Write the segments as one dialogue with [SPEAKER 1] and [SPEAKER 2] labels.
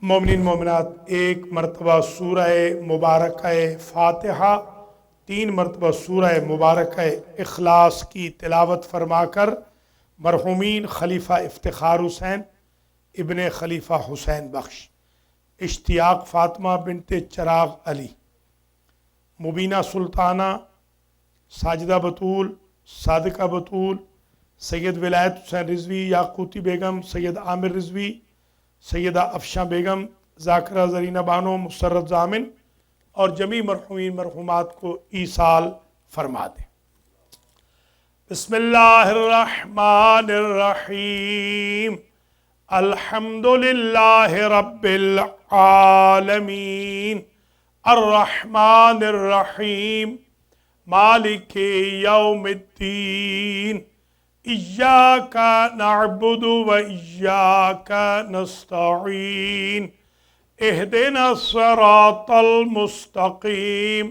[SPEAKER 1] مومنین مومنات، ایک مرتبہ سورہ مبارکہ فاتحہ، 3 مرتبہ سورہ مبارکہ اخلاص کی تلاوت فرما کر مرحومین خلیفہ افتخار حسین ابن خلیفہ حسین بخش، اشتیاق فاطمہ بنت چراغ علی، مبینہ سلطانہ، ساجدہ بطول، صادقہ بطول، سید ولایت حسین رضوی، یاقوتی بیگم، سید عامر رضوی، سیدہ افشاں بیگم، ذاکرہ زرینہ بانو، مسرت ضامن اور جمیع مرحومین مرحومات کو ایصال فرما دیں۔ بسم اللہ الرحمن الرحیم، الحمدللہ رب العالمین، الرحمن الرحیم، مالک یوم الدین، ایاک نعبد و ایاک نستعین، اہدنا الصراط المستقیم،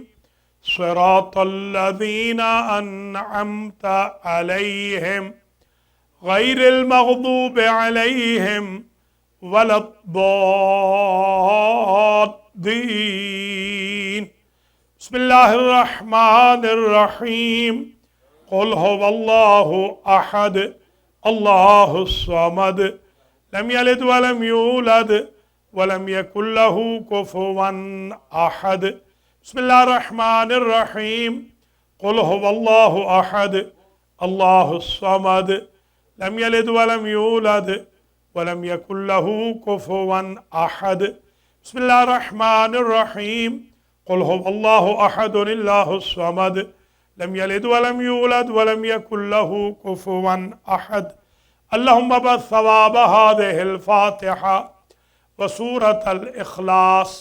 [SPEAKER 1] صراط الذین انعمت علیہم غیر المغضوب علیہم ولا الضالین۔ بسم اللہ الرحمن الرحیم، قل هو اللہ احد اللہ الصمد لم یلد ولم یولد ولم یکن له کفوا احد۔ بسم اللہ الرحمن الرحیم، قل هو اللہ احد اللہ الصمد لم یلد ولم یولد ولم یکن له کفوا احد۔ بسم اللہ الرحمن الرحیم، قل هو اللہ احد اللہ الصمد لم یلد ولم یولد ولم یکن له کفوا احد۔ اللہم ابعث ثواب هذه الفاتحہ وسورة الاخلاص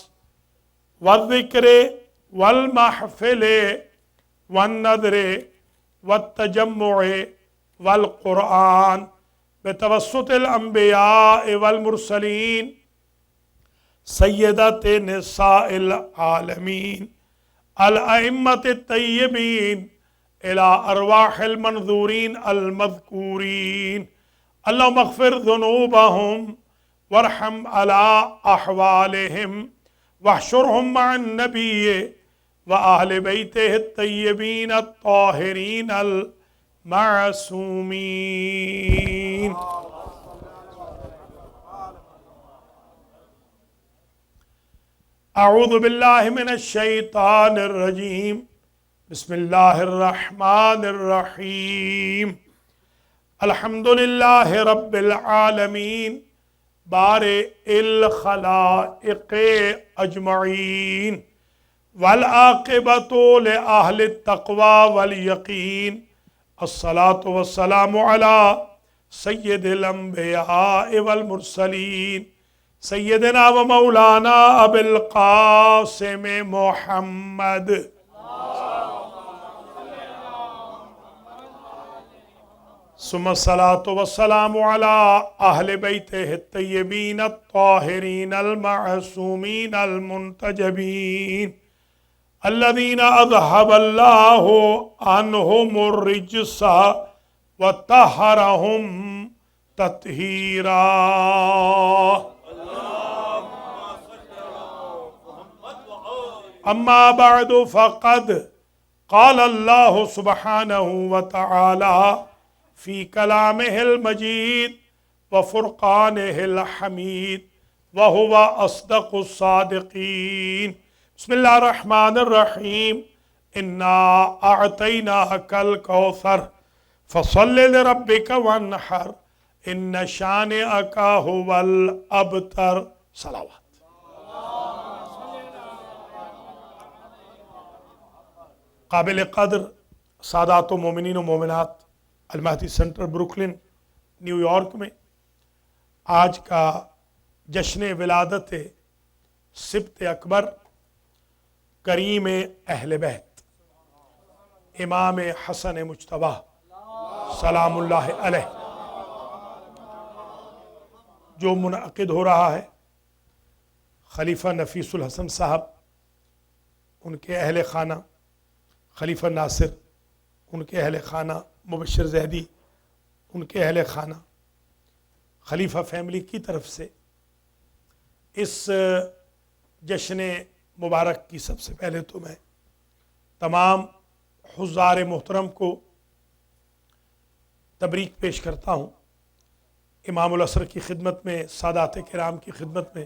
[SPEAKER 1] والذکر والمحفل والنذر والتجمع والقرآن بتوسط الانبیاء والمرسلین سیدات نساء العالمین الائمة الطیبین الى ارواح المنظورین المذکورین، اللہم اغفر ذنوبہم وارحم علی احوالہم واحشرہم مع النبی وآل بیتہ الطیبین الطاہرین المعصومین۔ اعوذ باللہ من الشیطان الرجیم، بسم اللہ الرحمن الرحیم، الحمدللہ رب العالمین بارئ الخلائق اجمعین والعاقبۃ لأہل التقوی والیقین، الصلاۃ والسلام علی سید الانبیاء والمرسلین سیدنا و مولانا ابی القاسم محمد ثم الصلاة والسلام على اہل بیتہ الطیبین الطاہرین المعصومین المنتجبین الذین اذہب اللہ عنہم الرجس وطہرہم تطہیرا۔ اما بعد فقد قال اللہ سبحانہ وتعالی فی کلامہ المجید وفرقانہ الحمید وہو اصدق الصادقین۔ بسم اللہ الرحمن الرحیم، انا اعطیناک الکوثر فصل لربک وانحر ان شانئک هو الابتر۔ صلوات۔ قابل قدر سادات و مومنین و مومنات، المہدی سینٹر بروکلن نیو یارک میں آج کا جشن ولادت سبط اکبر کریم اہل بیت امام حسن مجتبیٰ سلام اللہ علیہ جو منعقد ہو رہا ہے، خلیفہ نفیس الحسن صاحب، ان کے اہل خانہ، خلیفہ ناصر، ان کے اہل خانہ، مبشر زیدی، ان کے اہل خانہ، خلیفہ فیملی کی طرف سے اس جشن مبارک کی سب سے پہلے تو میں تمام حضار محترم کو تبریک پیش کرتا ہوں۔ امام العصر کی خدمت میں، سادات کرام کی خدمت میں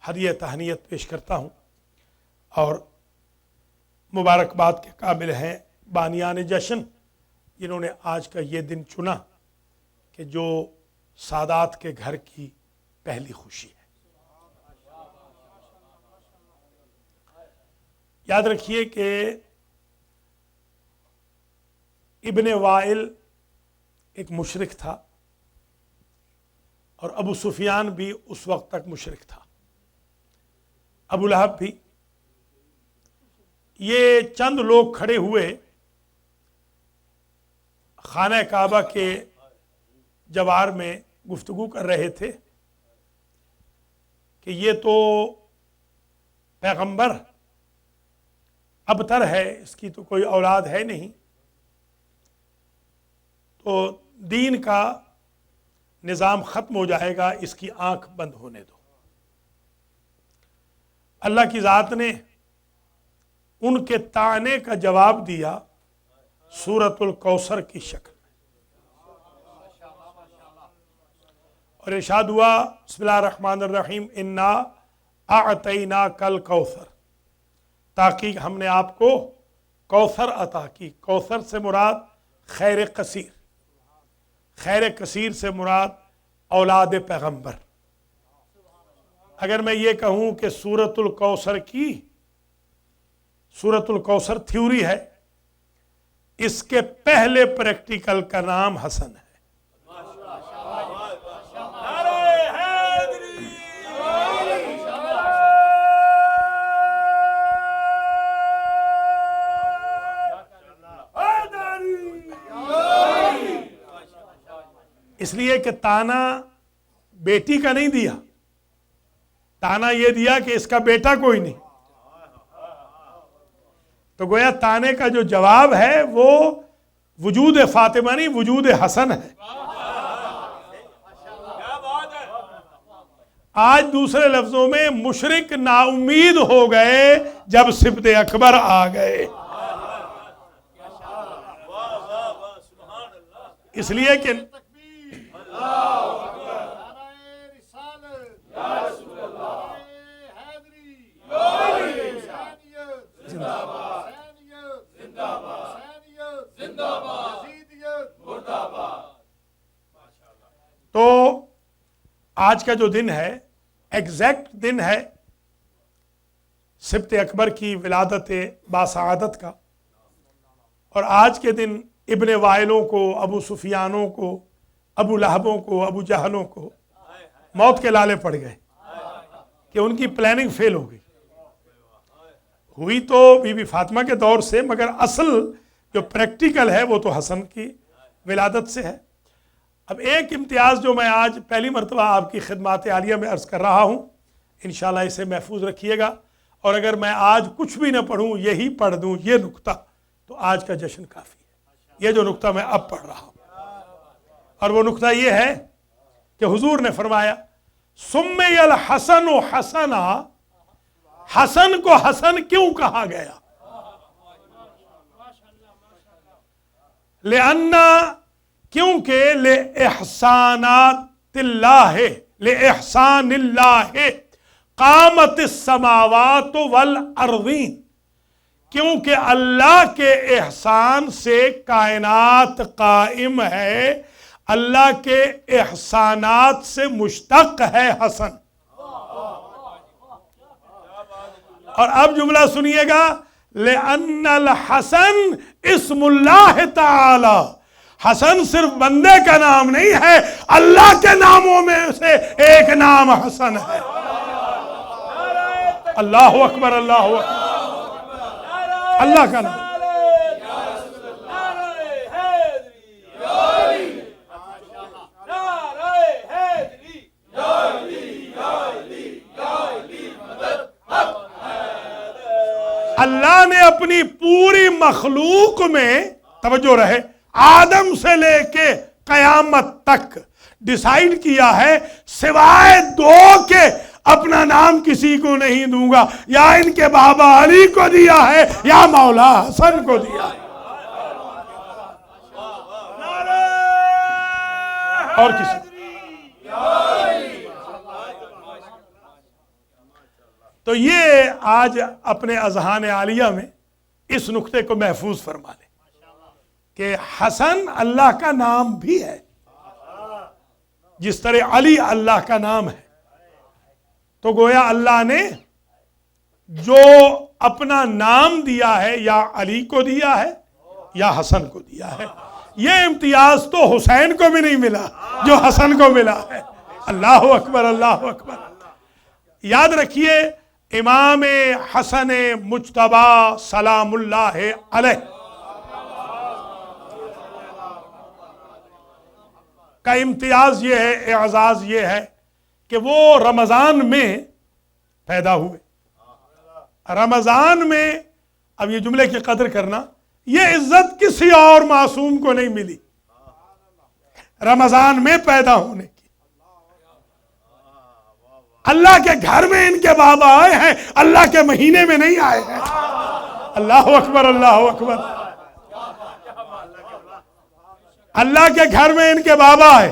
[SPEAKER 1] ہدیہ تہنیت پیش کرتا ہوں، اور مبارکباد کے قابل ہیں بانیان جشن جنہوں نے آج کا یہ دن چنا کہ جو سادات کے گھر کی پہلی خوشی ہے۔ یاد رکھیے کہ ابن وائل ایک مشرک تھا، اور ابو سفیان بھی اس وقت تک مشرک تھا، ابو لہب بھی۔ یہ چند لوگ کھڑے ہوئے خانہ کعبہ کے جوار میں گفتگو کر رہے تھے کہ یہ تو پیغمبر ابتر ہے، اس کی تو کوئی اولاد ہے نہیں، تو دین کا نظام ختم ہو جائے گا، اس کی آنکھ بند ہونے دو۔ اللہ کی ذات نے ان کے طعنے کا جواب دیا سورۃ الکوثر کی شکل میں، اور ارشاد ہوا بسم اللہ الرحمن الرحیم انا اعطیناک الکوثر، تحقیق ہم نے آپ کو کوثر عطا کی۔ کوثر سے مراد خیر کثیر، خیر کثیر سے مراد اولاد پیغمبر۔ اگر میں یہ کہوں کہ سورۃ الکوثر تھیوری ہے، اس کے پہلے پریکٹیکل کا نام حسن ہے۔ اس لیے کہ تانا بیٹی کا نہیں دیا، تانا یہ دیا کہ اس کا بیٹا کوئی نہیں، تو گویا تانے کا جو جواب ہے وہ وجود فاطمہ نہیں، وجود حسن ہے۔ آج دوسرے لفظوں میں مشرک نا امید ہو گئے جب سبط اکبر آ گئے، اس لیے کہ تو آج کا جو دن ہے ایگزیکٹ دن ہے سبط اکبر کی ولادت باسعادت کا، اور آج کے دن ابن وائلوں کو، ابو سفیانوں کو، ابو لہبوں کو، ابو جہلوں کو موت کے لالے پڑ گئے کہ ان کی پلاننگ فیل ہو گئی۔ ہوئی تو بی بی فاطمہ کے دور سے، مگر اصل جو پریکٹیکل ہے وہ تو حسن کی ولادت سے ہے۔ اب ایک امتیاز جو میں آج پہلی مرتبہ آپ کی خدمات عالیہ میں عرض کر رہا ہوں، انشاءاللہ اسے محفوظ رکھیے گا، اور اگر میں آج کچھ بھی نہ پڑھوں، یہی پڑھ دوں یہ نقطہ، تو آج کا جشن کافی ہے۔ یہ جو نقطہ میں اب پڑھ رہا ہوں، اور وہ نقطہ یہ ہے کہ حضور نے فرمایا سمی الحسن حسنا، حسن کو حسن کیوں کہا گیا؟ لأنہ، کیونکہ لإحسانات اللہ، لإحسان اللہ قامت السماوات والارضین، کیونکہ اللہ کے احسان سے کائنات قائم ہے، اللہ کے احسانات سے مشتق ہے حسن۔ اور اب جملہ سنیے گا، لأن الحسن اسم اللہ تعالی، حسن صرف بندے کا نام نہیں ہے، اللہ کے ناموں میں سے ایک نام حسن ہے۔ اللہ اکبر، اللہ اکبر، اللہ کا نام۔ اللہ نے اپنی پوری مخلوق میں، توجہ رہے، آدم سے لے کے قیامت تک ڈیسائیڈ کیا ہے سوائے دو کے اپنا نام کسی کو نہیں دوں گا، یا ان کے بابا علی کو دیا ہے یا مولا حسن کو دیا ہے، اور کسی کو۔ تو یہ آج اپنے اذہان عالیہ میں اس نقطے کو محفوظ فرما لیں کہ حسن اللہ کا نام بھی ہے، جس طرح علی اللہ کا نام ہے۔ تو گویا اللہ نے جو اپنا نام دیا ہے یا علی کو دیا ہے یا حسن کو دیا ہے، یہ امتیاز تو حسین کو بھی نہیں ملا جو حسن کو ملا ہے۔ اللہ اکبر، اللہ اکبر۔ یاد رکھیے امام حسن مجتبی سلام اللہ علیہ کا امتیاز یہ ہے، اعزاز یہ ہے کہ وہ رمضان میں پیدا ہوئے۔ رمضان میں، اب یہ جملے کی قدر کرنا، یہ عزت کسی اور معصوم کو نہیں ملی رمضان میں پیدا ہونے کی۔ اللہ کے گھر میں ان کے بابا آئے ہیں، اللہ کے مہینے میں نہیں آئے ہیں۔ اللہ اکبر، اللہ اکبر۔ اللہ کے گھر میں ان کے بابا آئے،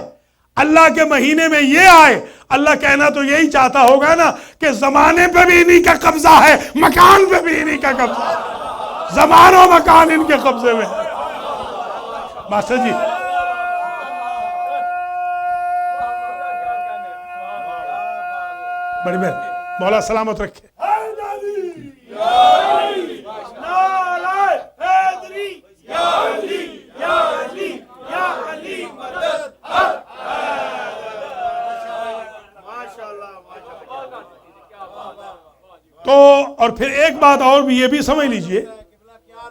[SPEAKER 1] اللہ کے مہینے میں یہ آئے۔ اللہ کہنا تو یہی چاہتا ہوگا نا کہ زمانے پہ بھی انہی کا قبضہ ہے، مکان پہ بھی انہی کا قبضہ ہے، زمان و مکان ان کے قبضے میں ہے۔ ماسٹر جی بڑی مہربانی، مولا سلامت رکھے۔ تو اور پھر ایک بات اور بھی یہ بھی سمجھ لیجئے،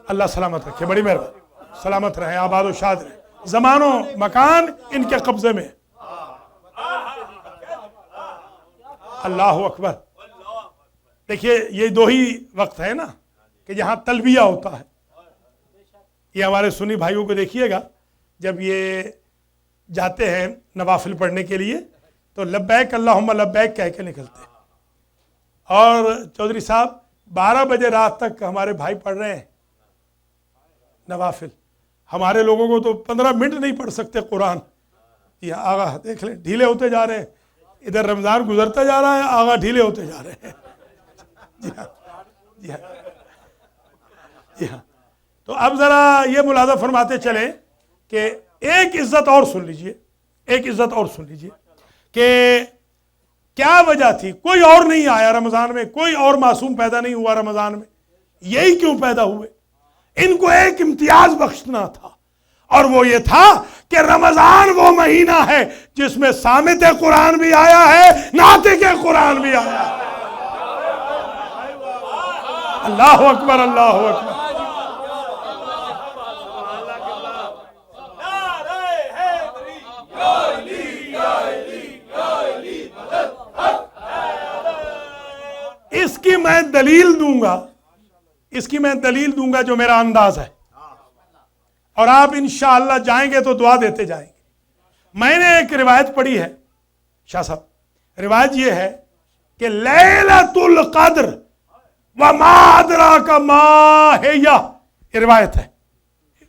[SPEAKER 1] اللہ سلامت رکھے، بڑی مہربانی، سلامت رہے، آباد و شاد رہے، زمان و مکان ان کے قبضے میں۔ اللہ اکبر۔ دیکھیے یہ دو ہی وقت ہے نا کہ جہاں تلبیہ ہوتا ہے۔ یہ ہمارے سنی بھائیوں کو دیکھیے گا، جب یہ جاتے ہیں نوافل پڑھنے کے لیے تو لبیک اللہم لبیک کہہ کے نکلتے ہیں، اور چودھری صاحب 12 بجے رات تک ہمارے بھائی پڑھ رہے ہیں نوافل۔ ہمارے لوگوں کو تو 15 منٹ نہیں پڑھ سکتے قرآن۔ یہ آغا دیکھ لیں ڈھیلے ہوتے جا رہے ہیں، ادھر رمضان گزرتا جا رہا ہے، آغا ڈھیلے ہوتے جا رہے ہیں۔ جی ہاں، جی ہاں، جی ہاں۔ تو اب ذرا یہ ملاحظہ فرماتے چلیں کہ ایک عزت اور سن لیجئے، ایک عزت اور سن لیجئے کہ کیا وجہ تھی؟ کوئی اور نہیں آیا رمضان میں، کوئی اور معصوم پیدا نہیں ہوا رمضان میں، یہی کیوں پیدا ہوئے؟ ان کو ایک امتیاز بخشنا تھا، اور وہ یہ تھا کہ رمضان وہ مہینہ ہے جس میں سامت قرآن بھی آیا ہے، ناطق قرآن بھی آیا ہے۔ اللہ اکبر، اللہ اکبر۔ اس کی میں دلیل دوں گا، اس کی میں دلیل دوں گا جو میرا انداز ہے، اور آپ انشاءاللہ جائیں گے تو دعا دیتے جائیں گے۔ میں نے ایک روایت پڑھی ہے شاہ صاحب، روایت یہ ہے کہ لیلۃ القدر وما ادراک ما ہی، یہ روایت ہے،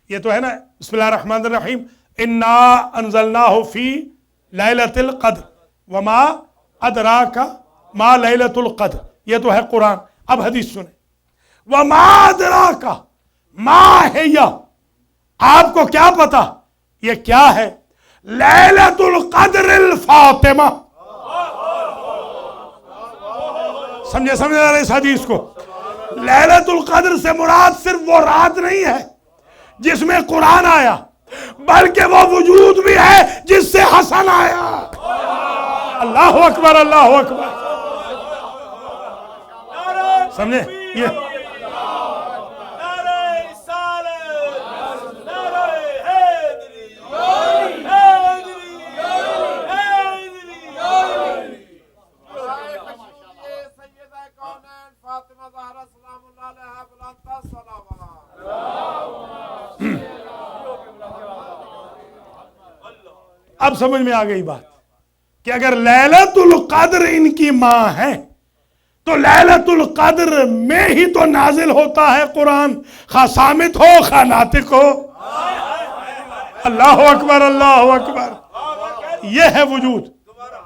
[SPEAKER 1] یہ تو ہے نا، بسم اللہ الرحمن الرحیم، انا انزلناہ فی لیلۃ القدر وما ادراک ما لیلۃ القدر، یہ تو ہے قرآن۔ اب حدیث سنیں، وما ادراک ما ہی، آپ کو کیا پتا یہ کیا ہے؟ لیلۃ القدر الفاطمہ۔ سمجھے ذرا اس حدیث کو؟ لیلۃ القدر سے مراد صرف وہ رات نہیں ہے جس میں قرآن آیا، بلکہ وہ وجود بھی ہے جس سے حسن آیا۔ اللہ اکبر، اللہ اکبر۔ سمجھے یہ اب سمجھ میں آ گئی بات۔ کہ اگر لیلۃ القدر ان کی ماں ہے تو لیلۃ القدر میں ہی تو نازل ہوتا ہے قرآن، خواہ صامت ہو خواہ ناطق ہو۔ اللہ اکبر، اللہ اکبر۔ یہ ہے وجود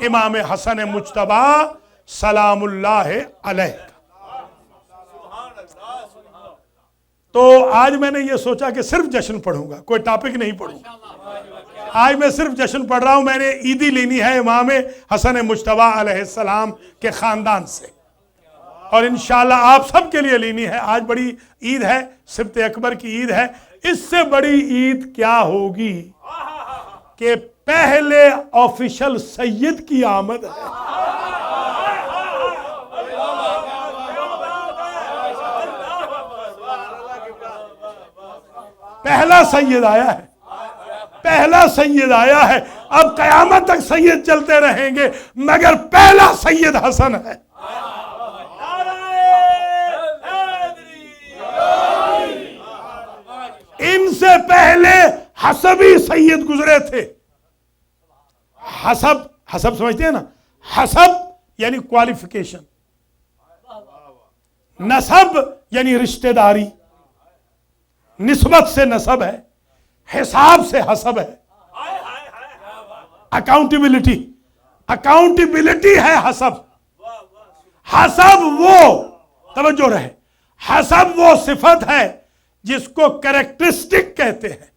[SPEAKER 1] امام حسن مجتبی سلام اللہ علیہ کا۔ تو آج میں نے یہ سوچا کہ صرف جشن پڑھوں گا، کوئی ٹاپک نہیں پڑھوں گا۔ آج میں صرف جشن پڑھ رہا ہوں، میں نے عیدی لینی ہے امام حسن مجتبی علیہ السلام کے خاندان سے، اور انشاءاللہ آپ سب کے لیے لینی ہے۔ آج بڑی عید ہے، سبت اکبر کی عید ہے۔ اس سے بڑی عید کیا ہوگی کہ پہلے آفیشل سید کی آمد ہے۔ پہلا سید آیا ہے، پہلا سید آیا ہے۔ اب قیامت تک سید چلتے رہیں گے مگر پہلا سید حسن ہے۔ ان سے پہلے حسبی سید گزرے تھے۔ حسب سمجھتے ہیں نا؟ حسب یعنی کوالیفیکیشن، نسب یعنی رشتہ داری، نسبت سے نسب ہے، حساب سے حسب ہے، اکاؤنٹیبلٹی ہے حسب۔ حسب وہ، توجہ رہے، حسب وہ صفت ہے جس کو کریکٹرسٹک کہتے ہیں،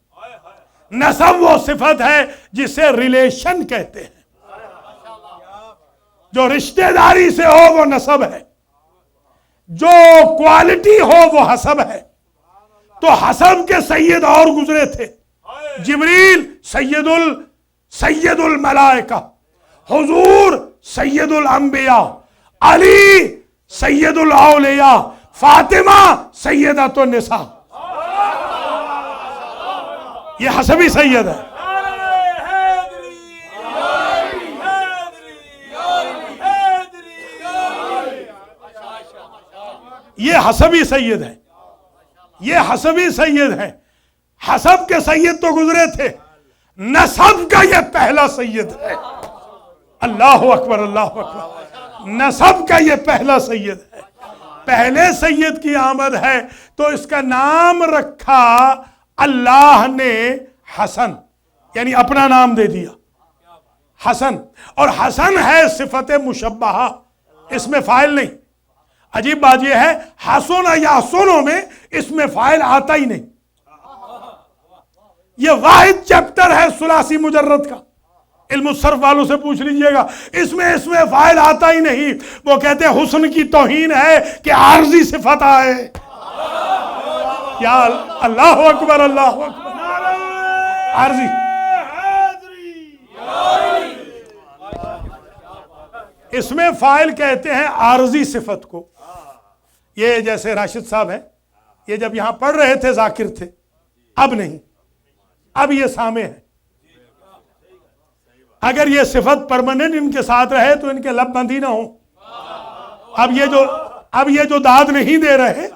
[SPEAKER 1] نسب وہ صفت ہے جسے ریلیشن کہتے ہیں۔ جو رشتہ داری سے ہو وہ نسب ہے، جو کوالٹی ہو وہ حسب ہے۔ تو حسب کے سید اور گزرے تھے، جبریل سید الملائکہ، حضور سید الانبیاء، علی سید الاولیاء، فاطمہ سیدۃ النساء۔ یہ حسبی سید ہے۔ یہ حسبی سید ہے، یہ حسبی سید ہے۔ حسب کے سید تو گزرے تھے، نسب کا یہ پہلا سید ہے۔ اللہ اکبر، اللہ اکبر۔ نسب کا یہ پہلا سید ہے، پہلے سید کی آمد ہے تو اس کا نام رکھا اللہ نے حسن، یعنی اپنا نام دے دیا حسن۔ اور حسن ہے صفت مشبہہ، اس میں فاعل نہیں۔ عجیب بات یہ ہے، حسن یا حسنوں میں اس میں فاعل آتا ہی نہیں۔ یہ واحد چیپٹر ہے ثلاثی مجرد کا، علم الصرف والوں سے پوچھ لیجئے گا، اس میں فاعل آتا ہی نہیں۔ وہ کہتے ہیں حسن کی توہین ہے کہ عارضی صفت آئے۔ یا اللہ اکبر، اللہ اکبر۔ عارضی، اس میں فاعل کہتے ہیں عارضی صفت کو۔ یہ جیسے راشد صاحب ہیں، یہ جب یہاں پڑھ رہے تھے ذاکر تھے، اب نہیں، اب یہ سامع ہے۔ اگر یہ صفت پرماننٹ ان کے ساتھ رہے تو ان کے لب بند ہی نہ ہوں۔ اب یہ جو داد نہیں دے رہے،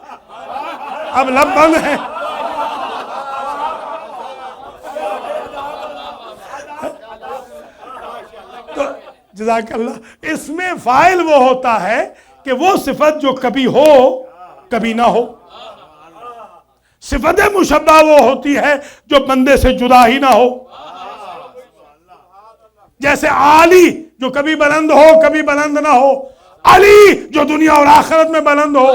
[SPEAKER 1] اب لب بند ہیں۔ تو جزاک اللہ، اس میں فاعل وہ ہوتا ہے کہ وہ صفت جو کبھی ہو کبھی نہ ہو۔ صفت مشبہ وہ ہوتی ہے جو بندے سے جدا ہی نہ ہو، جیسے عالی جو کبھی بلند ہو کبھی بلند نہ ہو، علی جو دنیا اور آخرت میں بلند ہو،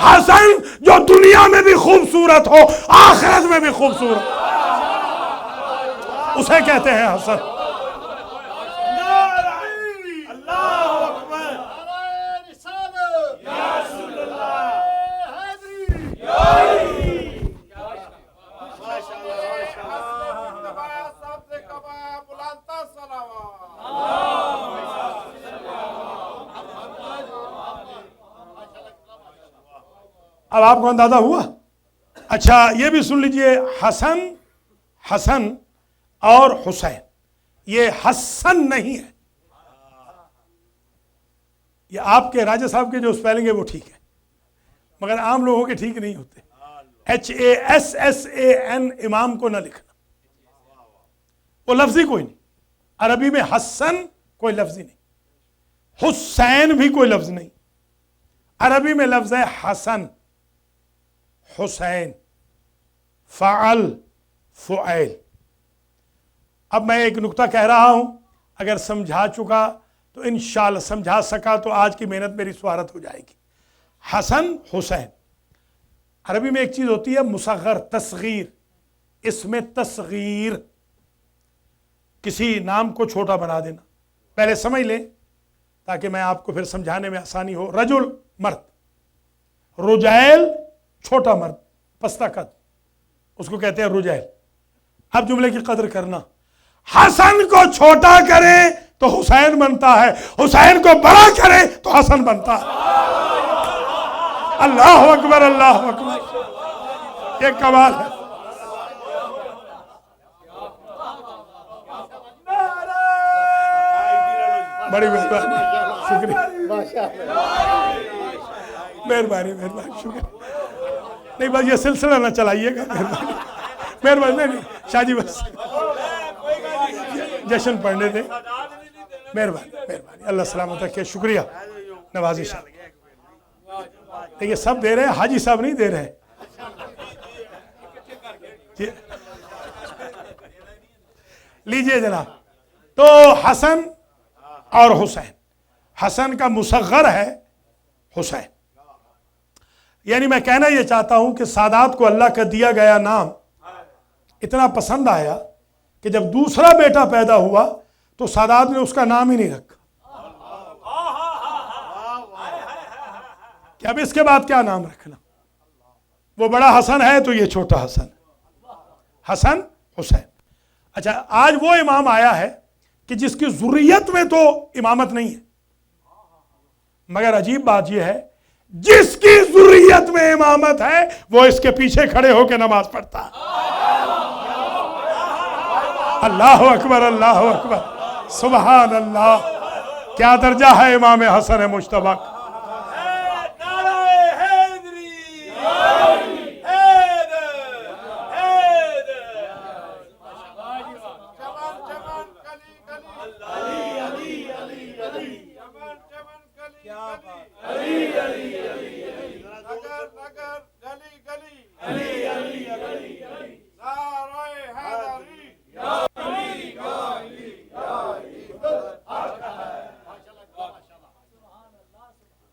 [SPEAKER 1] حسن جو دنیا میں بھی خوبصورت ہو آخرت میں بھی خوبصورت، اسے کہتے ہیں حسن۔ اب آپ کو اندازہ ہوا؟ اچھا یہ بھی سن لیجئے، حسن اور حسین، یہ حسن نہیں ہے۔ یہ آپ کے راجہ صاحب کے جو اسپیلنگ ہے وہ ٹھیک ہے، مگر عام لوگوں کے ٹھیک نہیں ہوتے۔ HASSAN امام کو نہ لکھنا، وہ لفظ ہی کوئی نہیں۔ عربی میں حسن کوئی لفظ ہی نہیں. حسین بھی کوئی لفظ نہیں. عربی میں لفظ ہے حسن، حسین، فعل، فعیل. اب میں ایک نقطہ کہہ رہا ہوں، اگر سمجھا چکا تو انشاءاللہ، سمجھا سکا تو آج کی محنت میری سوارت ہو جائے گی. حسن، حسین. عربی میں ایک چیز ہوتی ہے مصغر، تصغیر. اس میں تصغیر، کسی نام کو چھوٹا بنا دینا. پہلے سمجھ لیں تاکہ میں آپ کو پھر سمجھانے میں آسانی ہو. رجل، مرد. رجیل، چھوٹا مرد، پستہ قد، اس کو کہتے ہیں رجیل. اب جملے کی قدر کرنا. حسن کو چھوٹا کرے تو حسین بنتا ہے، حسین کو بڑا کرے تو حسن بنتا ہے. اللہ اکبر، اللہ اکبر. یہ کمال ہے. بڑی مہربانی، شکریہ، مہربانی، مہربانی، شکریہ. نہیں بس یہ سلسلہ نہ چلائیے گا، مہربانی، مہربانی. نہیں شاہ جی بس جشن پڑھنے دیں. مہربانی، مہربانی. اللہ سلامت رکھے. شکریہ، نوازش. دیکھیے سب دے رہے ہیں، حاجی صاحب نہیں دے رہے. لیجئے جناب. تو حسن اور حسین. حسن کا مصغر ہے حسین. یعنی میں کہنا یہ چاہتا ہوں کہ سادات کو اللہ کا دیا گیا نام اتنا پسند آیا کہ جب دوسرا بیٹا پیدا ہوا تو سادات نے اس کا نام ہی نہیں رکھا کہ اب اس کے بعد کیا نام رکھنا. وہ بڑا حسن ہے تو یہ چھوٹا حسن. حسن، حسین. اچھا، آج وہ امام آیا ہے کہ جس کی ذریت میں تو امامت نہیں ہے، مگر عجیب بات یہ ہے جس کی ذریت میں امامت ہے وہ اس کے پیچھے کھڑے ہو کے نماز پڑھتا ہے. اللہ اکبر، اللہ اکبر، سبحان اللہ. کیا درجہ ہے امام حسن مجتبی.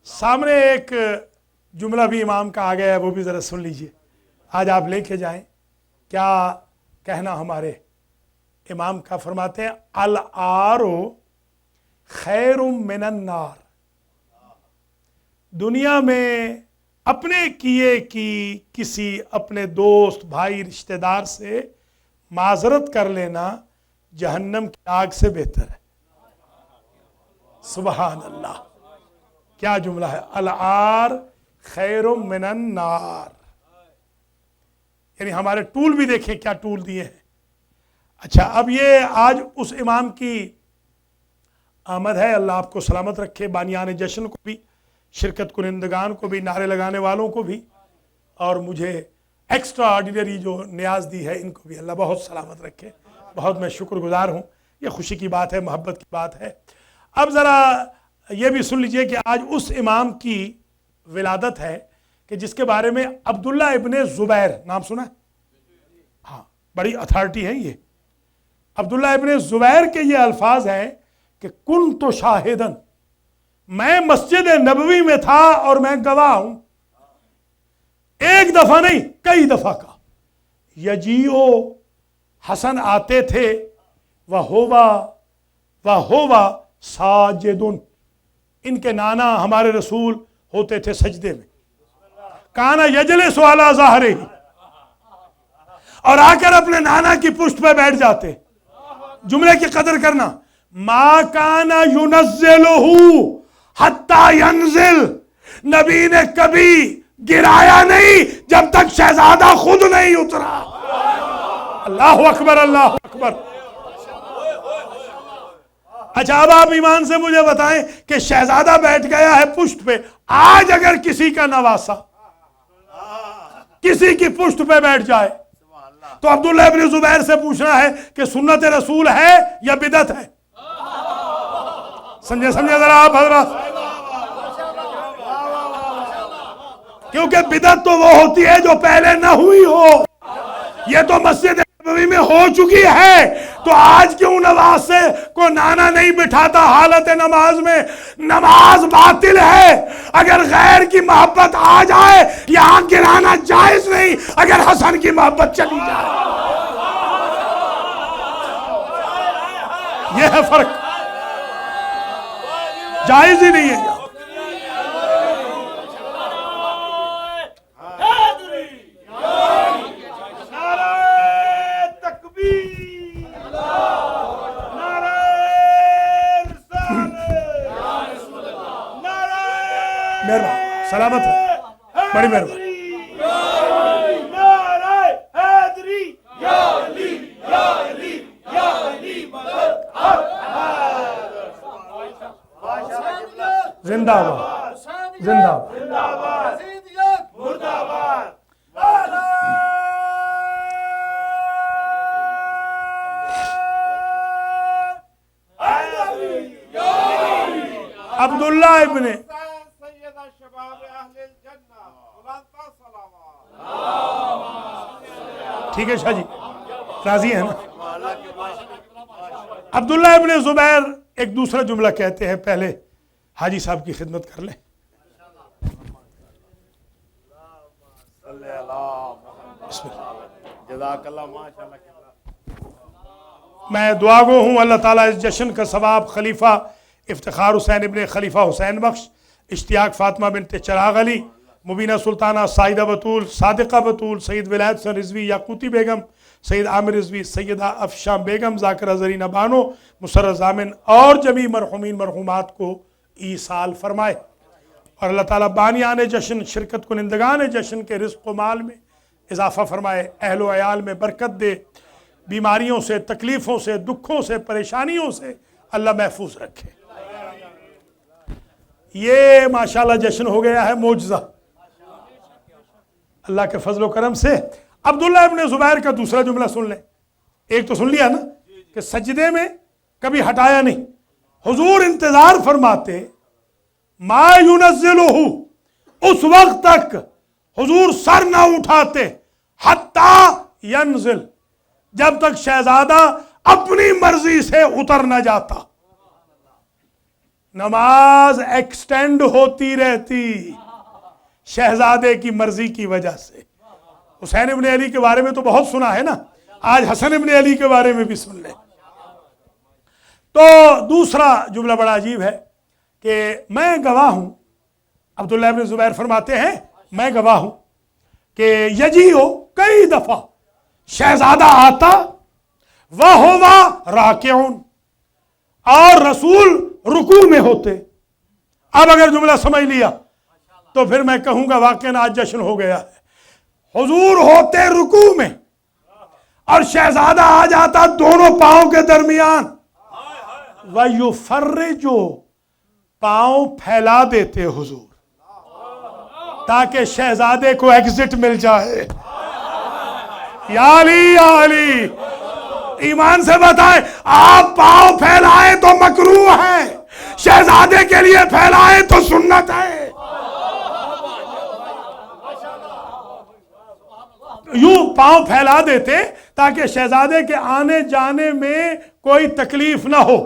[SPEAKER 1] سامنے ایک جملہ بھی امام کا آ گیا ہے، وہ بھی ذرا سن لیجئے. آج آپ لے کے جائیں کیا کہنا ہمارے امام کا. فرماتے ہیں العار خیر من النار. دنیا میں اپنے کیے کی کسی اپنے دوست، بھائی، رشتہ دار سے معذرت کر لینا جہنم کی آگ سے بہتر ہے. سبحان اللہ. کیا جملہ ہے. العار خیر من النار. یعنی ہمارے ٹول بھی دیکھیں کیا ٹول دیے ہیں. اچھا، اب یہ آج اس امام کی آمد ہے. اللہ آپ کو سلامت رکھے. بانیان جشن کو بھی، شرکت کنندگان کو بھی، نعرے لگانے والوں کو بھی، اور مجھے ایکسٹرا آرڈینری جو نیاز دی ہے ان کو بھی اللہ بہت سلامت رکھے. بہت میں شکر گزار ہوں. یہ خوشی کی بات ہے، محبت کی بات ہے. اب ذرا یہ بھی سن لیجئے کہ آج اس امام کی ولادت ہے کہ جس کے بارے میں عبداللہ ابن زبیر، نام سنا ہے؟ ہاں، بڑی اتھارٹی ہے یہ. عبداللہ ابن زبیر کے یہ الفاظ ہیں کہ کنت شاہدن، میں مسجد نبوی میں تھا اور میں گواہ ہوں. ایک دفعہ نہیں، کئی دفعہ کا. یجیو، حسن آتے تھے، وَهُوَ ساجدن. ان کے نانا ہمارے رسول ہوتے تھے سجدے میں. کانا یجلس علی ظہرہ، اور آ کر اپنے نانا کی پشت پہ بیٹھ جاتے. جملے کی قدر کرنا. ما کانا ینزلہ حتی ینزل. نبی نے کبھی گرایا نہیں جب تک شہزادہ خود نہیں اترا. اللہ اکبر، اللہ اکبر. اچھا، اب آپ ایمان سے مجھے بتائیں کہ شہزادہ بیٹھ گیا ہے پشت پہ. آج اگر کسی کا نواسا کسی کی پشت پہ بیٹھ جائے تو عبداللہ ابن زبیر سے پوچھنا ہے کہ سنت رسول ہے یا بدعت ہے. سمجھے ذرا آپ حضرات، کیونکہ بدعت تو وہ ہوتی ہے جو پہلے نہ ہوئی ہو، یہ تو مسجد نبوی میں ہو چکی ہے، تو آج کیوں نماز سے کو نانا نہیں بٹھاتا حالت نماز میں؟ نماز باطل ہے۔ اگر غیر کی محبت آ جائے یہاں گرانا جائز نہیں، اگر حسن کی محبت چلی جائے، یہ ہے فرق، جائز ہی نہیں ہے۔ مہربان سلامت ہے، بڑی مہربانی۔ زندہ باد، زندہ باد۔ عبداللہ ابن ٹھیک ہے شاہ جی، راضی ہے نا؟ عبداللہ ابن زبیر ایک دوسرا جملہ کہتے ہیں، پہلے حاجی صاحب کی خدمت کر لیں۔ میں دعا گو ہوں اللہ تعالیٰ اس جشن کا ثواب خلیفہ افتخار حسین ابن خلیفہ حسین بخش، اشتیاق فاطمہ بنت چراغ علی، مبینہ سلطانہ سائدہ بطول، صادقہ بطول، سید ولایت حسن رضوی یاقوتی بیگم، سید عامر رضوی، سیدہ افشاں بیگم، ذاکرہ زرینہ بانو، مسرت ضامن اور جمیع مرحومین مرحومات کو ایصال فرمائے، اور اللہ تعالیٰ بانیان جشن، شرکت کنندگان جشن کے رزق و مال میں اضافہ فرمائے، اہل و عیال میں برکت دے، بیماریوں سے، تکلیفوں سے، دکھوں سے، پریشانیوں سے اللہ محفوظ رکھے۔ یہ ماشاءاللہ جشن ہو گیا ہے معجزہ اللہ کے فضل و کرم سے۔ عبداللہ ابن زبیر کا دوسرا جملہ سن لیں، ایک تو سن لیا نا کہ سجدے میں کبھی ہٹایا نہیں، حضور انتظار فرماتے ما ینزلہ، اس وقت تک حضور سر نہ اٹھاتے حتی ینزل، جب تک شہزادہ اپنی مرضی سے اتر نہ جاتا۔ نماز ایکسٹینڈ ہوتی رہتی شہزادے کی مرضی کی وجہ سے۔ حسین ابن علی کے بارے میں تو بہت سنا ہے نا، آج حسن ابن علی کے بارے میں بھی سن لیں۔ تو دوسرا جملہ بڑا عجیب ہے کہ میں گواہ ہوں، عبداللہ ابن زبیر فرماتے ہیں میں گواہ ہوں کہ یجیو کئی دفعہ شہزادہ آتا وَهُوَ راکعٌ، اور رسول رکوع میں ہوتے۔ اب اگر جملہ سمجھ لیا تو پھر میں کہوں گا واقعاً آج جشن ہو گیا ہے۔ حضور ہوتے رکوع میں اور شہزادہ آ جاتا دونوں پاؤں کے درمیان، وَيُفَرِّجُ، پاؤں پھیلا دیتے حضور تاکہ شہزادے کو ایگزٹ مل جائے۔ یا علی یا علی، ایمان سے بتائیں، آپ پاؤں پھیلائیں تو مکروہ ہے، شہزادے کے لیے پھیلائیں تو سنت ہے۔ یوں پاؤں پھیلا دیتے تاکہ شہزادے کے آنے جانے میں کوئی تکلیف نہ ہو۔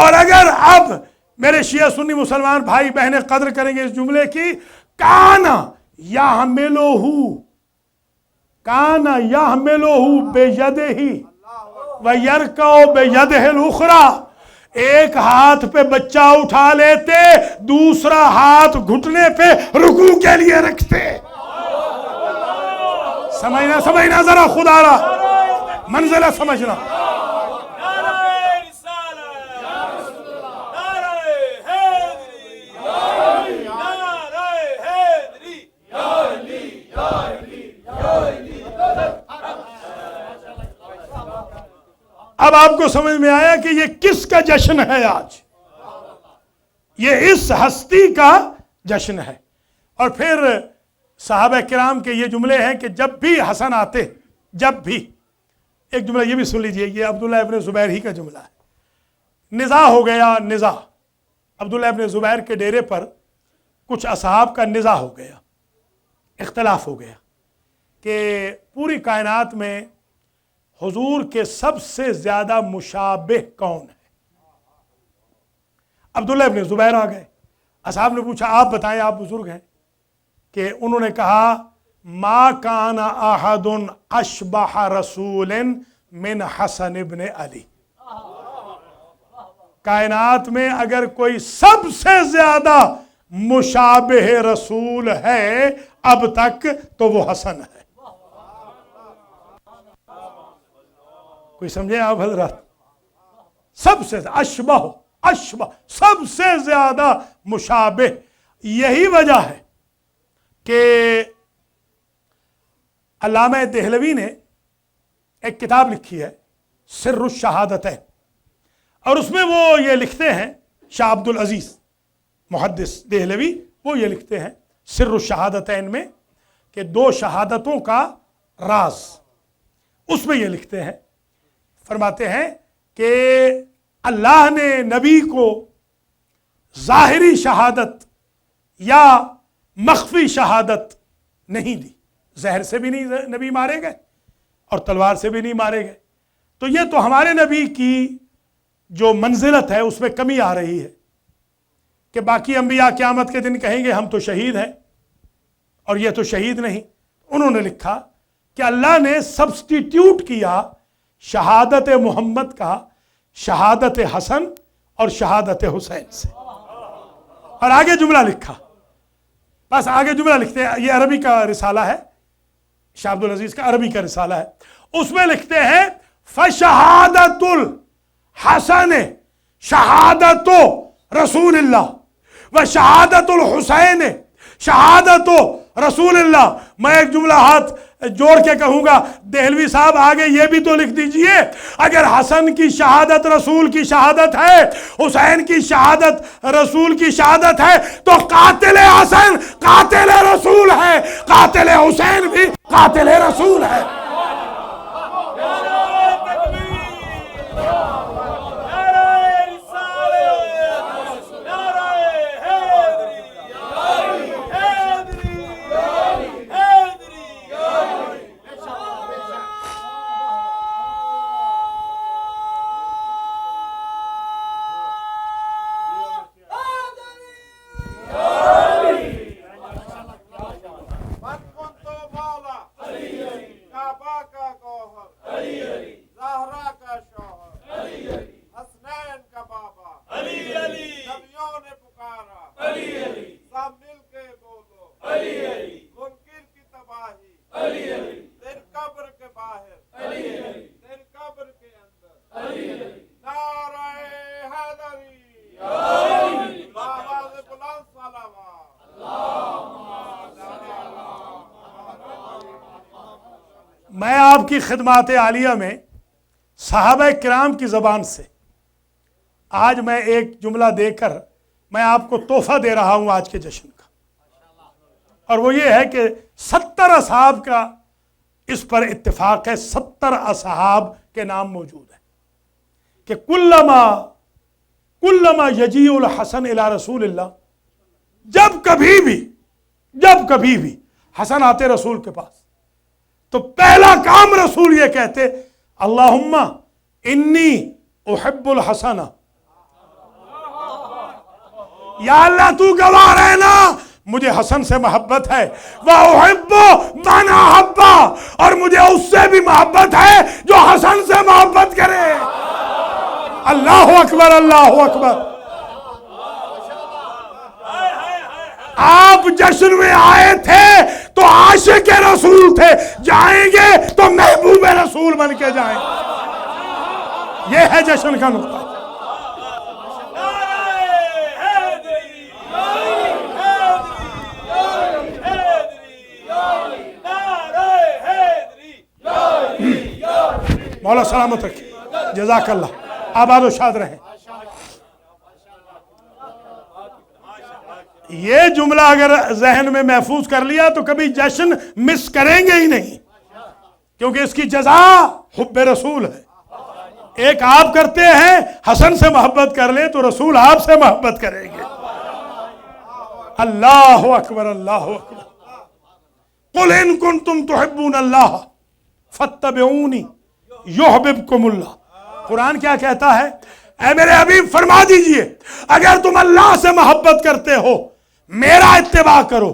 [SPEAKER 1] اور اگر اب میرے شیعہ سنی مسلمان بھائی بہنیں قدر کریں گے اس جملے کی، کانا یحملہ، کانا یحملہ بیدہ ویرکع بیدہ الاخری، ایک ہاتھ پہ بچہ اٹھا لیتے، دوسرا ہاتھ گھٹنے پہ رکوع کے لیے رکھتے۔ سمجھنا ذرا خدا را منزلہ سمجھنا۔ اب آپ کو سمجھ میں آیا کہ یہ کس کا جشن ہے آج؟ یہ اس ہستی کا جشن ہے۔ اور پھر صحابہ کرام کے یہ جملے ہیں کہ جب بھی حسن آتے، جب بھی، ایک جملہ یہ بھی سن لیجئے، یہ عبداللہ ابن زبیر ہی کا جملہ ہے، نزاع ہو گیا، نزاع عبداللہ ابن زبیر کے ڈیرے پر کچھ اصحاب کا نزاع ہو گیا، اختلاف ہو گیا کہ پوری کائنات میں حضور کے سب سے زیادہ مشابہ کون ہے۔ عبداللہ ابن زبیر آ گئے، اصحاب نے پوچھا آپ بتائیں، آپ بزرگ ہیں، کہ انہوں نے کہا ما کان احد اشبہ رسول من حسن ابن علی، کائنات میں اگر کوئی سب سے زیادہ مشابہ رسول ہے اب تک تو وہ حسن ہے۔ کوئی سمجھے آپ حضرات؟ سب سے اشبہ سب سے زیادہ مشابہ۔ یہی وجہ ہے کہ علامہ دہلوی نے ایک کتاب لکھی ہے سر الشہادتین، اور اس میں وہ یہ لکھتے ہیں، شاہ عبد العزیز محدث دہلوی وہ یہ لکھتے ہیں سر الشہادتین میں کہ دو شہادتوں کا راز، اس میں یہ لکھتے ہیں، فرماتے ہیں کہ اللہ نے نبی کو ظاہری شہادت یا مخفی شہادت نہیں دی، زہر سے بھی نہیں نبی مارے گئے اور تلوار سے بھی نہیں مارے گئے، تو یہ تو ہمارے نبی کی جو منزلت ہے اس میں کمی آ رہی ہے کہ باقی انبیاء قیامت کے دن کہیں گے ہم تو شہید ہیں اور یہ تو شہید نہیں۔ انہوں نے لکھا کہ اللہ نے سبسٹیٹیوٹ کیا شہادت محمد کا شہادت حسن اور شہادت حسین سے، اور آگے جملہ لکھا، بس آگے جملہ لکھتے ہیں، یہ عربی کا رسالہ ہے، شاہ عبد العزیز کا عربی کا رسالہ ہے، اس میں لکھتے ہیں فشہادت الحسن شہادت رسول اللہ و شہادت الحسین شہادت رسول اللہ۔ میں ایک جملہ ہاتھ جوڑ کے کہوں گا دہلوی صاحب آگے یہ بھی تو لکھ دیجئے، اگر حسن کی شہادت رسول کی شہادت ہے، حسین کی شہادت رسول کی شہادت ہے، تو قاتل حسن قاتل رسول ہے، قاتل حسین بھی قاتل رسول ہے۔ میں آپ کی خدمات عالیہ میں صحابہ کرام کی زبان سے آج میں ایک جملہ دے کر میں آپ کو تحفہ دے رہا ہوں آج کے جشن کا، اور وہ یہ ہے کہ 70 اصحاب کا اس پر اتفاق ہے، 70 اصحاب کے نام موجود ہیں کہ کلما یجیء الحسن الی رسول اللہ، جب کبھی بھی حسن آتے رسول کے پاس تو پہلا کام رسول یہ کہتے اللہم انی احب الحسن، یا اللہ تو گواہ رہنا مجھے حسن سے محبت ہے، وَأُحِبُّ مَنْ أَحَبَّ، اور مجھے اس سے بھی محبت ہے جو حسن سے محبت کرے۔ اللہ اکبر اللہ اکبر۔ آپ جشن میں آئے تھے تو عاشق رسول تھے، جائیں گے تو محبوب رسول بن کے جائیں، یہ ہے جشن کا نقطہ۔ مولا سلامت رکھے، جزاک اللہ، آباد و شاد رہیں۔ یہ جملہ اگر ذہن میں محفوظ کر لیا تو کبھی جشن مس کریں گے ہی نہیں، کیونکہ اس کی جزا حب رسول ہے۔ ایک آپ کرتے ہیں، حسن سے محبت کر لیں تو رسول آپ سے محبت کریں گے۔ اللہ اکبر، اللہ اکبر۔ قل ان کنتم تحبون اللہ فاتبعونی یحببکم اللہ۔ قرآن کیا کہتا ہے؟ اے میرے حبیب فرما دیجئے اگر تم اللہ سے محبت کرتے ہو میرا اتباع کرو،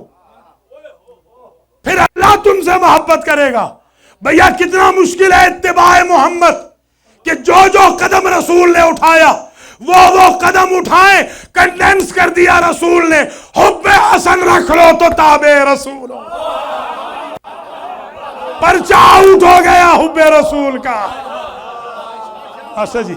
[SPEAKER 1] پھر اللہ تم سے محبت کرے گا۔ بھیا کتنا مشکل ہے اتباع محمد کہ جو جو قدم رسول نے اٹھایا وہ قدم اٹھائیں، کنڈینس کر دیا رسول نے۔ حب حسن رکھ لو تو تابع رسول ہو، پرچہ آؤٹ ہو گیا حب رسول کا۔ اچھا جی،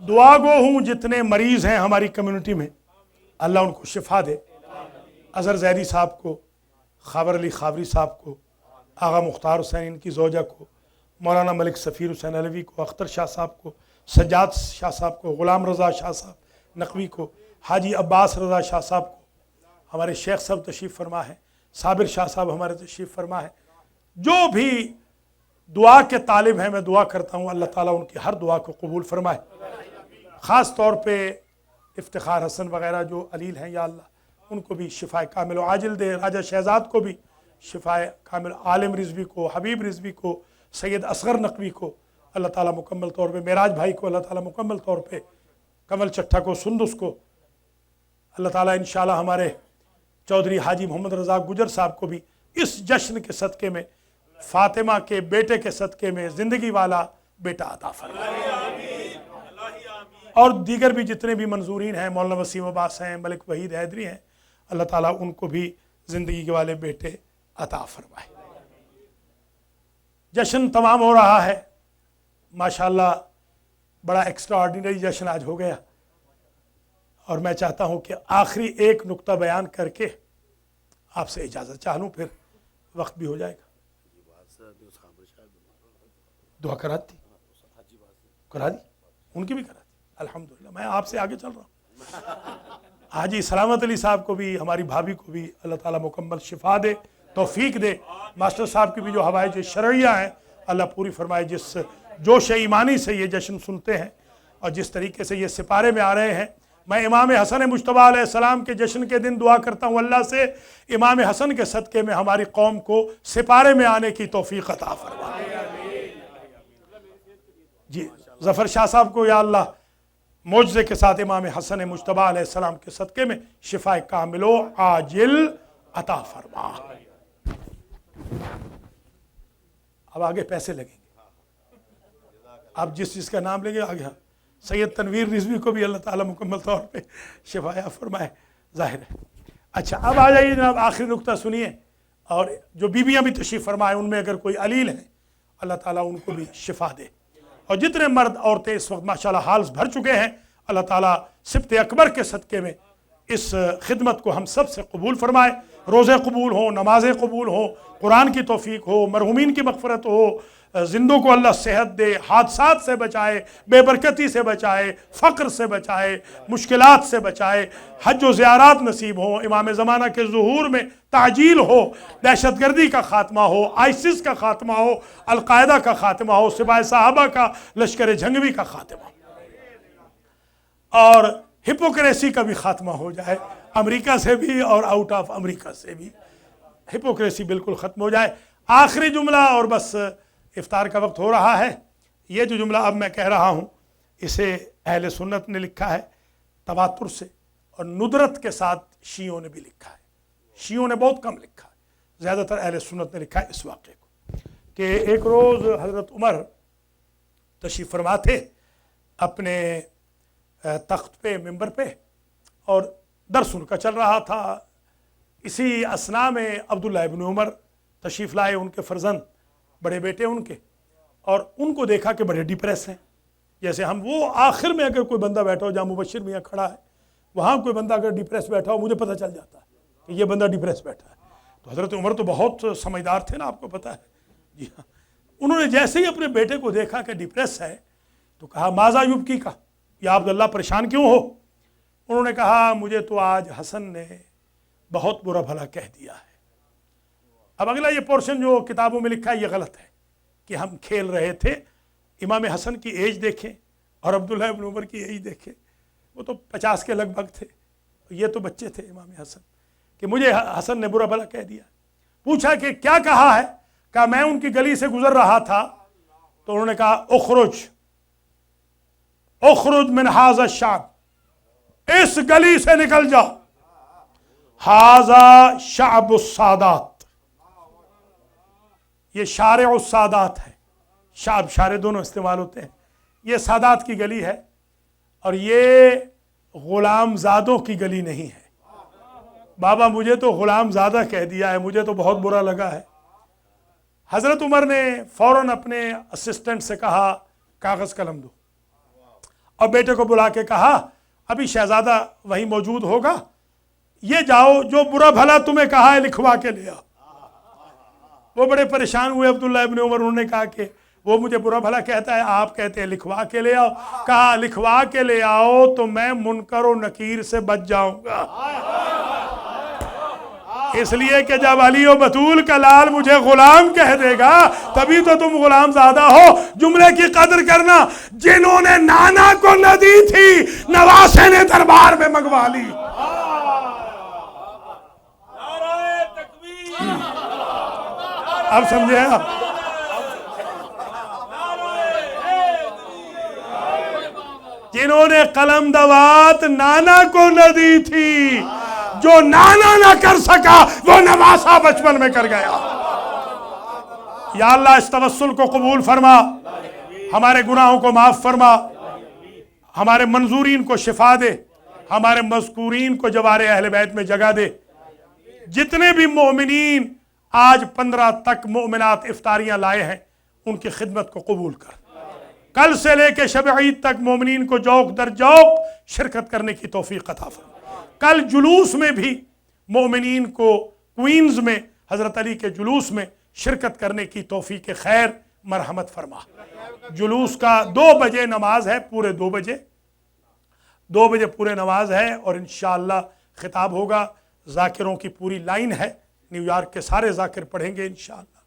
[SPEAKER 1] دعا گو ہوں جتنے مریض ہیں ہماری کمیونٹی میں، اللہ ان کو شفا دے۔ اظہر زیدی صاحب کو، خاور علی خاوری صاحب کو، آغا مختار حسین ان کی زوجہ کو، مولانا ملک سفیر حسین علوی کو، اختر شاہ صاحب کو، سجاد شاہ صاحب کو، غلام رضا شاہ صاحب نقوی کو، حاجی عباس رضا شاہ صاحب کو، ہمارے شیخ صاحب تشریف فرما ہے، صابر شاہ صاحب ہمارے تشریف فرما ہے۔ جو بھی دعا کے طالب ہیں میں دعا کرتا ہوں اللہ تعالیٰ ان کی ہر دعا کو قبول فرمائے۔ خاص طور پہ افتخار حسن وغیرہ جو علیل ہیں یا اللہ ان کو بھی شفائے کامل و عاجل دے۔ راجہ شہزاد کو بھی شفائے کامل، عالم رضوی کو، حبیب رضوی کو، سید اصغر نقوی کو اللہ تعالیٰ مکمل طور پہ، معراج بھائی کو اللہ تعالیٰ مکمل طور پہ، کمل چٹھا کو، سندس کو اللہ تعالیٰ انشاءاللہ، ہمارے چودھری حاجی محمد رضا گجر صاحب کو بھی اس جشن کے صدقے میں، فاطمہ کے بیٹے کے صدقے میں زندگی والا بیٹا عطا فرمائے۔ اور دیگر بھی جتنے بھی منظورین ہیں، مولانا وسیم عباس ہیں، ملک وحید حیدری ہیں، اللہ تعالیٰ ان کو بھی زندگی کے والے بیٹے عطا فرمائے۔ جشن تمام ہو رہا ہے ماشاءاللہ، بڑا ایکسٹرا آرڈینری جشن آج ہو گیا، اور میں چاہتا ہوں کہ آخری ایک نقطہ بیان کر کے آپ سے اجازت چاہ لوں، پھر وقت بھی ہو جائے گا۔ دعا کرا دی، کرا دی، ان کی بھی کرا دی، الحمدللہ۔ میں آپ سے آگے چل رہا ہوں۔ حاجی سلامت علی صاحب کو بھی، ہماری بھابھی کو بھی اللہ تعالیٰ مکمل شفا دے، توفیق دے۔ ماسٹر صاحب کی بھی جو ہوائج شرعیہ ہیں اللہ پوری فرمائے۔ جس جوش ایمانی سے یہ جشن سنتے ہیں اور جس طریقے سے یہ سپارے میں آ رہے ہیں، میں امام حسن مجتبیٰ علیہ السلام کے جشن کے دن دعا کرتا ہوں اللہ سے امام حسن کے صدقے میں ہماری قوم کو سپارے میں آنے کی توفیق عطا فرمائے۔ جی ظفر شاہ صاحب کو یا اللہ معجزے کے ساتھ امام حسن مجتبیٰ علیہ السلام کے صدقے میں شفا کامل و عاجل عطا فرما۔ اب آگے پیسے لگیں گے، آپ جس چیز کا نام لیں گے آگے۔ سید تنویر رضوی کو بھی اللہ تعالیٰ مکمل طور پہ شفا فرمائے، ظاہر ہے۔ اچھا اب آ جائیے جناب، آخری نقطہ سنیے، اور جو بیویاں بھی تشریف فرمائے ان میں اگر کوئی علیل ہیں اللہ تعالیٰ ان کو بھی شفا دے، اور جتنے مرد عورتیں اس وقت ماشاءاللہ ہالز بھر چکے ہیں اللہ تعالیٰ سبت اکبر کے صدقے میں اس خدمت کو ہم سب سے قبول فرمائے۔ روزے قبول ہوں، نمازیں قبول ہوں، قرآن کی توفیق ہو، مرحومین کی مغفرت ہو، زندوں کو اللہ صحت دے، حادثات سے بچائے، بے برکتی سے بچائے، فقر سے بچائے، مشکلات سے بچائے، حج و زیارات نصیب ہوں، امام زمانہ کے ظہور میں تعجیل ہو، دہشت گردی کا خاتمہ ہو، آئسس کا خاتمہ ہو، القاعدہ کا خاتمہ ہو، سپاہ صحابہ کا، لشکر جھنگوی کا خاتمہ ہو، اور ہپوکریسی کا بھی خاتمہ ہو جائے، امریکہ سے بھی اور آؤٹ آف امریکہ سے بھی ہپوکریسی بالکل ختم ہو جائے۔ آخری جملہ، اور بس افطار کا وقت ہو رہا ہے۔ یہ جو جملہ اب میں کہہ رہا ہوں اسے اہل سنت نے لکھا ہے تواتر سے، اور ندرت کے ساتھ شیعوں نے بھی لکھا ہے۔ شیعوں نے بہت کم لکھا ہے، زیادہ تر اہل سنت نے لکھا ہے اس واقعے کو، کہ ایک روز حضرت عمر تشریف فرما تھے اپنے تخت پہ، ممبر پہ، اور درس ان کا چل رہا تھا، اسی اسنا میں عبداللہ ابن عمر تشریف لائے، ان کے فرزند، بڑے بیٹے ان کے، اور ان کو دیکھا کہ بڑے ڈپریس ہیں. جیسے ہم وہ آخر میں اگر کوئی بندہ بیٹھا ہو جہاں مبشر میاں کھڑا ہے، وہاں کوئی بندہ اگر ڈپریس بیٹھا ہو مجھے پتہ چل جاتا ہے کہ یہ بندہ ڈپریس بیٹھا ہے. تو حضرت عمر تو بہت سمجھدار تھے نا، آپ کو پتہ ہے. جی ہاں، انہوں نے جیسے ہی اپنے بیٹے کو دیکھا کہ ڈپریس ہے تو کہا ماذا یبکی کا، یا عبداللہ پریشان کیوں ہو؟ انہوں نے کہا مجھے تو آج حسن نے بہت برا بھلا کہہ دیا ہے. اب اگلا یہ پورشن جو کتابوں میں لکھا ہے یہ غلط ہے کہ ہم کھیل رہے تھے. امام حسن کی ایج دیکھیں اور عبداللہ ابن عمر کی ایج دیکھیں، وہ تو 50 کے لگ بھگ تھے، یہ تو بچے تھے امام حسن، کہ مجھے حسن نے برا بھلا کہہ دیا. پوچھا کہ کیا کہا ہے؟ کہا میں ان کی گلی سے گزر رہا تھا تو انہوں نے کہا اخرج من ھذا الشعب، اس گلی سے نکل جا. ھذا شعب السادات، یہ شارع السادات ہے. شعب شارع دونوں استعمال ہوتے ہیں. یہ سادات کی گلی ہے اور یہ غلام زادوں کی گلی نہیں ہے. بابا مجھے تو غلام زادہ کہہ دیا ہے، مجھے تو بہت برا لگا ہے. حضرت عمر نے فوراً اپنے اسسٹنٹ سے کہا کاغذ قلم دو، اور بیٹے کو بلا کے کہا ابھی شہزادہ وہیں موجود ہوگا، یہ جاؤ جو برا بھلا تمہیں کہا ہے لکھوا کے لے آؤ. وہ بڑے پریشان ہوئے عبداللہ ابن عمر، انہوں نے کہا کہ وہ مجھے برا بھلا کہتا ہے، آپ کہتے ہیں لکھوا کے لے آؤ. کہا لکھوا کے لے آؤ تو میں منکر و نکیر سے بچ جاؤں گا، اس لیے کہ جب علی و بطول کا لال مجھے غلام کہہ دے گا تبھی تو تم غلام زادہ ہو. جملے کی قدر کرنا، جنہوں نے نانا کو نہ دی تھی نواسے نے دربار میں منگوا لی. اب سمجھے آپ؟ جنہوں نے قلم دوات نانا کو نہ دی تھی، جو نانا نہ کر سکا وہ نواسا بچپن میں کر گیا. یا اللہ اس توسل کو قبول فرما، ہمارے گناہوں کو معاف فرما، ہمارے منظورین کو شفا دے، ہمارے مذکورین کو جوار اہل بیت میں جگہ دے. جتنے بھی مومنین آج 15 تک مومنات افطاریاں لائے ہیں ان کی خدمت کو قبول کر. کل سے لے کے شب عید تک مومنین کو جوق در جوق شرکت کرنے کی توفیق عطا فرما. کل جلوس میں بھی مومنین کو کوئینز میں حضرت علی کے جلوس میں شرکت کرنے کی توفیق خیر مرحمت فرما. جلوس کا 2 بجے نماز ہے، پورے 2 بجے 2 بجے پورے نماز ہے، اور انشاءاللہ خطاب ہوگا. ذاکروں کی پوری لائن ہے، نیو یارک کے سارے ذاکر پڑھیں گے انشاءاللہ.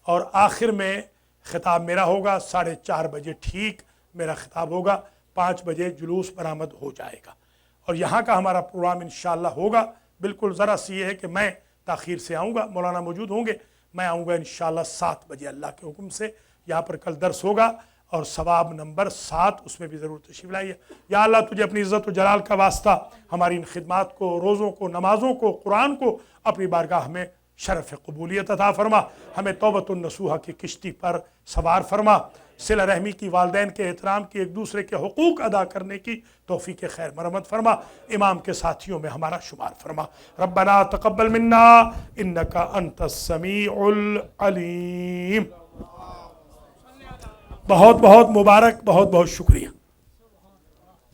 [SPEAKER 1] اور آخر میں خطاب میرا ہوگا 4:30 بجے ٹھیک میرا خطاب ہوگا. 5 بجے جلوس برآمد ہو جائے گا. اور یہاں کا ہمارا پروگرام انشاءاللہ ہوگا. بالکل ذرا سی یہ ہے کہ میں تاخیر سے آؤں گا، مولانا موجود ہوں گے، میں آؤں گا انشاءاللہ 7 بجے اللہ کے حکم سے. یہاں پر کل درس ہوگا اور ثواب نمبر 7 اس میں بھی ضرور تشریف لائیے. یا اللہ تجھے اپنی عزت و جلال کا واسطہ ہماری ان خدمات کو، روزوں کو، نمازوں کو، قرآن کو اپنی بارگاہ میں شرف قبولیت عطا فرما. ہمیں توبۃ النصوحہ کی کشتی پر سوار فرما. صلہ رحمی کی، والدین کے احترام کی، ایک دوسرے کے حقوق ادا کرنے کی توفیق خیر مرحمت فرما. امام کے ساتھیوں میں ہمارا شمار فرما. ربنا تقبل منا انک انت السمیع العلیم. بہت بہت مبارک، بہت بہت شکریہ.